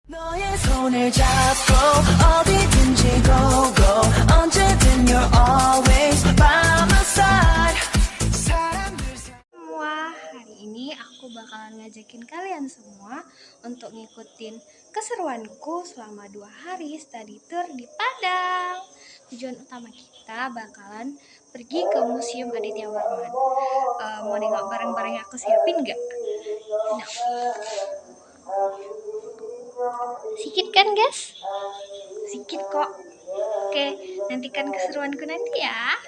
너의 손을 잡고 어디든지 go go 언제든 you're always by my side. Semua, hari ini aku bakalan ngajakin kalian semua untuk ngikutin keseruanku selama 2 hari study tour di Padang. Tujuan utama kita bakalan pergi ke Museum Aditya Warman. Mau nengok barang-barang yang aku siapin nggak? Nah, sikit kan guys? Sikit kok. Oke, nantikan keseruanku nanti ya.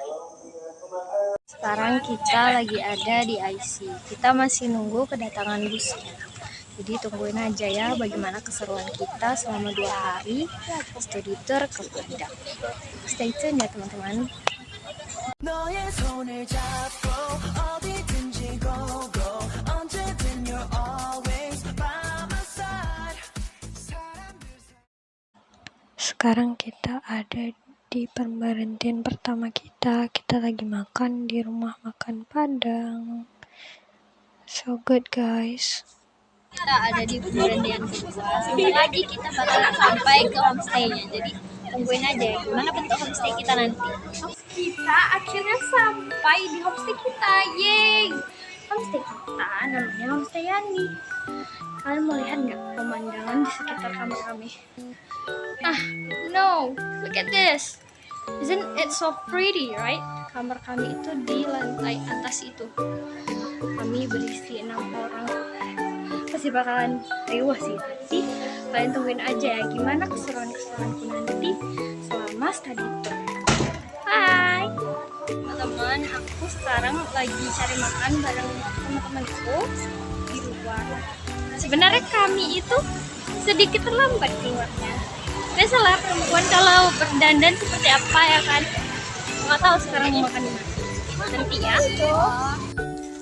Sekarang kita lagi ada di IC. Kita masih nunggu kedatangan busnya. Jadi tungguin aja ya bagaimana keseruan kita selama 2 hari study tour ke Padang. Stay tune ya teman-teman. 너의 손을 잡고 어디든지 go go 언제든 you're always by my side. Sekarang kita ada di pemberhentian pertama kita. Kita lagi makan di rumah makan Padang. So good guys. Kita ada di pemberhentian kedua. Sebentar lagi kita bakalan sampai ke homestay-nya. Jadi tungguin aja ya gimana bentuk homestay kita nanti. Kita akhirnya sampai di homestay kita. Yeay! Homestay kita namanya Homestay Yani. Kalian mau lihat nggak pemandangan di sekitar kamar kami? No, look at this. Isn't it so pretty, right? Kamar kami itu di lantai atas itu. Kami berisi 6 orang. Pasti bakalan riuh sih. Tapi kalian tungguin aja ya gimana keseruan-keseruanku nanti selama study tour. Hai teman-teman, aku sekarang lagi cari makan bareng teman-temanku di luar. Sebenarnya kami itu sedikit terlambat keluarnya. Biasalah perempuan kalau berdandan seperti apa ya kan. Nggak tahu sekarang mau makan di mana. Nanti ya.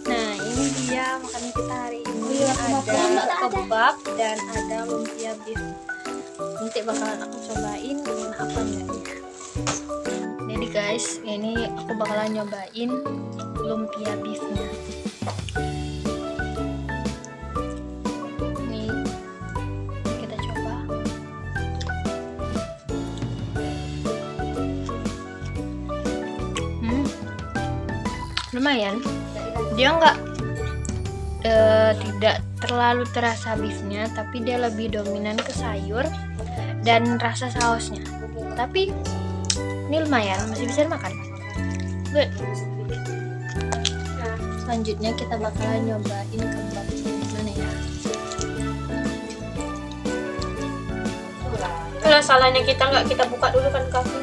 Nah ini dia makanan kita hari ini. Ada kebab dan ada lumpia beef. Nanti bakalan aku cobain dengan apa enggaknya. Jadi guys, ini aku bakalan nyobain lumpia beefnya. Nih, kita coba. Lumayan. Dia tidak terlalu terasa beefnya, tapi dia lebih dominan ke sayur dan rasa sausnya. Tapi ini lumayan, masih bisa makan. Good. Selanjutnya kita bakalan nyobain kebab. Mana ya? Itulah salahnya kita nggak kita buka dulu kan kafe.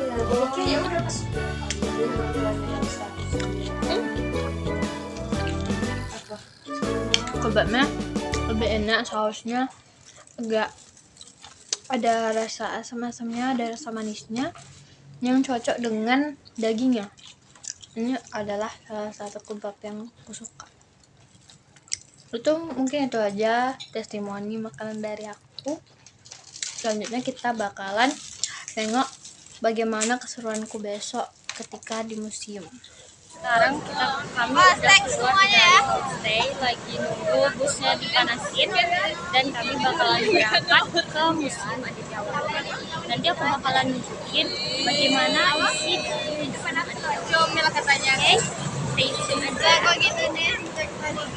Kebabnya lebih enak, sausnya agak ada rasa asam-asamnya, ada rasa manisnya yang cocok dengan dagingnya. Ini adalah salah satu kebab yang aku suka. Mungkin itu aja testimoni makanan dari aku. Selanjutnya kita bakalan tengok bagaimana keseruanku besok ketika di museum. Sekarang kami udah keluar dari homestay, lagi nunggu busnya dipanasin dan kami bakalan berangkat ke Museum Aditya Warman. Nanti aku bakalan nunjukin bagaimana isi dari Museum Aditya Warman. Oke, stay tune aja.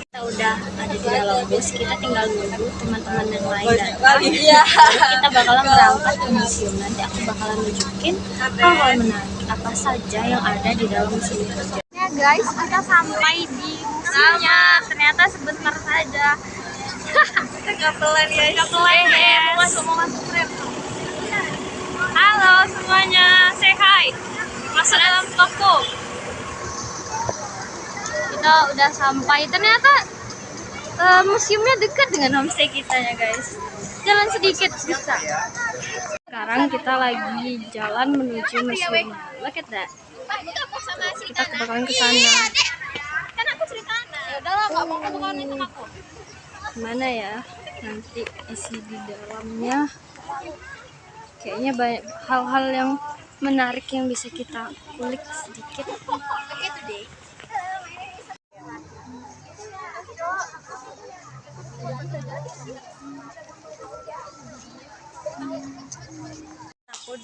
Kita udah ada di dalam bus, kita tinggal nunggu teman-teman yang lain datang. Kita bakalan berangkat ke museum. Nanti aku bakalan nunjukin hal-hal menarik apa saja yang ada di dalam museum itu. Ya guys, kita sampai di museumnya. Ternyata sebentar saja. Kepelan ya, mau masuk frame. Halo semuanya, say hi. Masuk dalam toko. Kita udah sampai. Ternyata museumnya dekat dengan homestay kita ya guys. Jalan sedikit bisa. Sekarang kita lagi jalan menuju museum. Look at that. Kita bakalan ke sana. Kan aku cerita. Ya udahlah, nggak mau bukan itu aku. Gimana ya nanti isi di dalamnya? Kayaknya banyak hal-hal yang menarik yang bisa kita kulik sedikit. Begitu deh.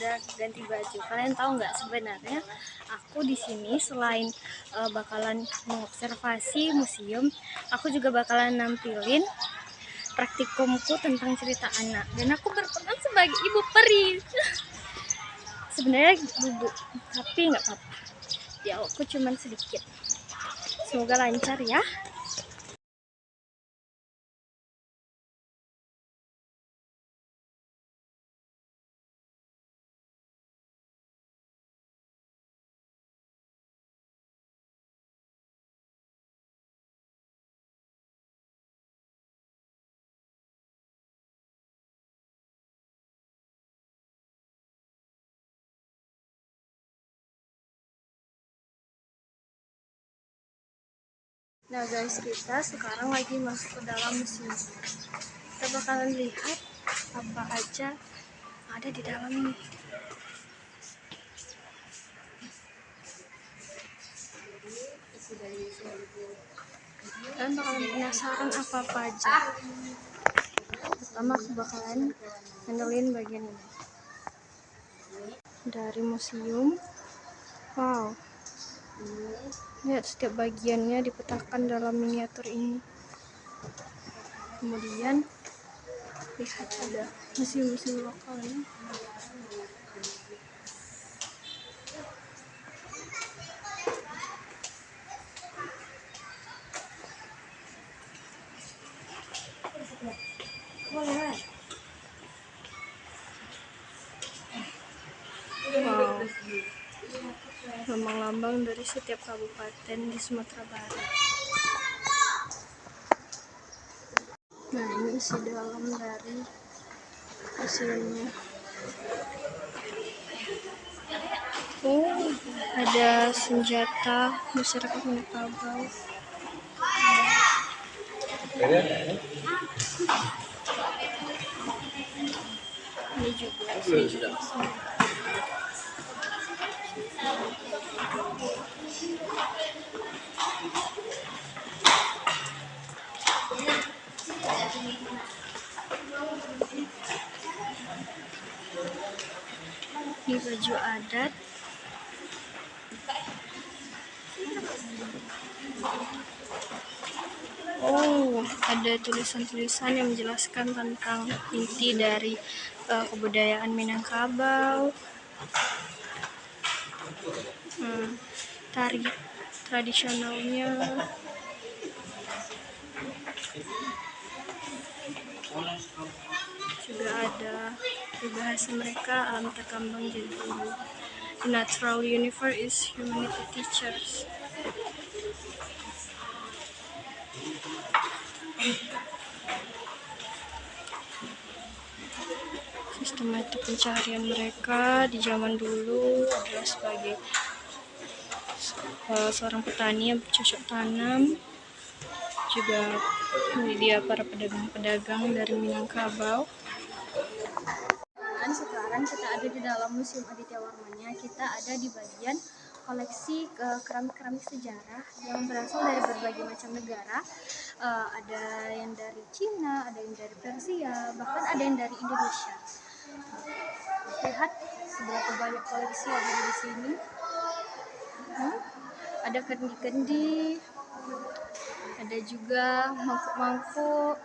udah ganti baju. Kalian tahu nggak, sebenarnya aku di sini selain bakalan mengobservasi museum, aku juga bakalan nampilin praktikumku tentang cerita anak, dan aku berperan sebagai ibu peri. Sebenarnya gugup, tapi nggak apa-apa. Ya, aku cuman sedikit. Semoga lancar ya. Nah guys, kita sekarang lagi masuk ke dalam museum. Kita bakalan lihat apa aja ada di dalam ini. Kalian bakalan penasaran apa aja. Pertama aku bakalan ngenalin bagian ini. Dari museum. Wow. Lihat, setiap bagiannya dipetakan dalam miniatur ini. Kemudian lihat, ada museum-museum lokalnya. Wow, lambang-lambang dari setiap kabupaten di Sumatera Barat. Nah, ini isi dalam dari museumnya. Oh, ada senjata masyarakat Minangkabau. Ini juga senjata. Ini baju adat. Oh, ada tulisan-tulisan yang menjelaskan tentang inti dari kebudayaan Minangkabau. Tari tradisionalnya. Juga ada peribahasa mereka, alam terkambang jadi tumbuh. The natural universe is humanity teachers. Sistematik pencaharian mereka di zaman dulu adalah sebagai seorang petani yang bercocok tanam, juga dia para pedagang-pedagang dari Minangkabau. Dan sekarang kita ada di dalam Museum Aditya Warmanya. Kita ada di bagian koleksi keramik-keramik sejarah yang berasal dari berbagai macam negara. Ada yang dari Cina, ada yang dari Persia, bahkan ada yang dari Indonesia. Lihat seberapa banyak koleksi yang ada di sini. Ada kendi-kendi, ada juga mangkuk-mangkuk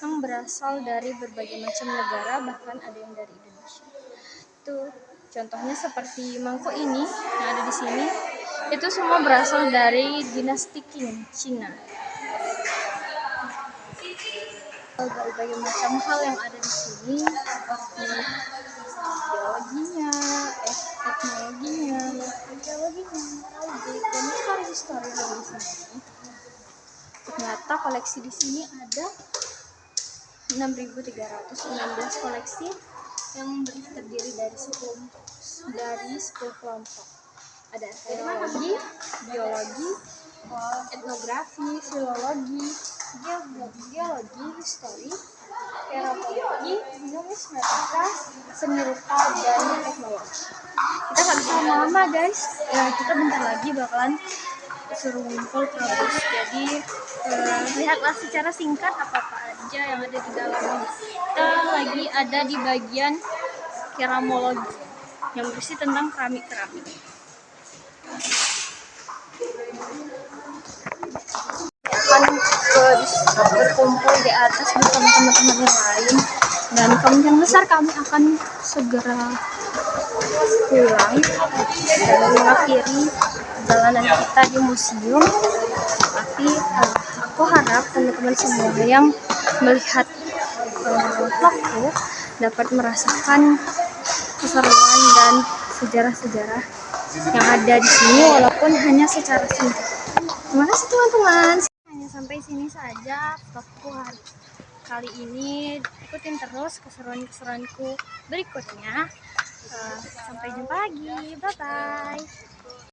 yang berasal dari berbagai macam negara, bahkan ada yang dari Indonesia. Itu contohnya seperti mangkuk ini yang ada di sini, itu semua berasal dari dinasti Qing Cina. Berbagai macam hal yang ada di sini, seperti biologinya, teknologinya, arkeologinya, dan histori dari sini. Ternyata koleksi di sini ada 6.316 koleksi yang terdiri dari 10 kelompok. Ada arkeologi, biologi, etnografi, filologi, geologi, histori, keratologi, numismatika, seni rupa, dan teknologi. Kita nggak bisa lama-lama guys, ya kita bentar lagi bakalan suruh ngumpul ke bus. Jadi lihatlah secara singkat apa-apa aja yang ada di dalamnya. Kita lagi ada di bagian keramologi yang berisi tentang keramik-keramik. Akan berkumpul di atas bersama teman-teman yang lain, dan kemungkinan besar kami akan segera pulang dan mengakhiri perjalanan kita di museum. Tapi aku harap teman-teman semua yang melihat vlogku dapat merasakan keseruan dan sejarah-sejarah yang ada di sini walaupun hanya secara singkat. Terima kasih teman-teman. Hanya sampai sini saja vlogku kali ini. Ikutin terus keseruan-keseruanku berikutnya. Sampai jumpa lagi. Bye bye.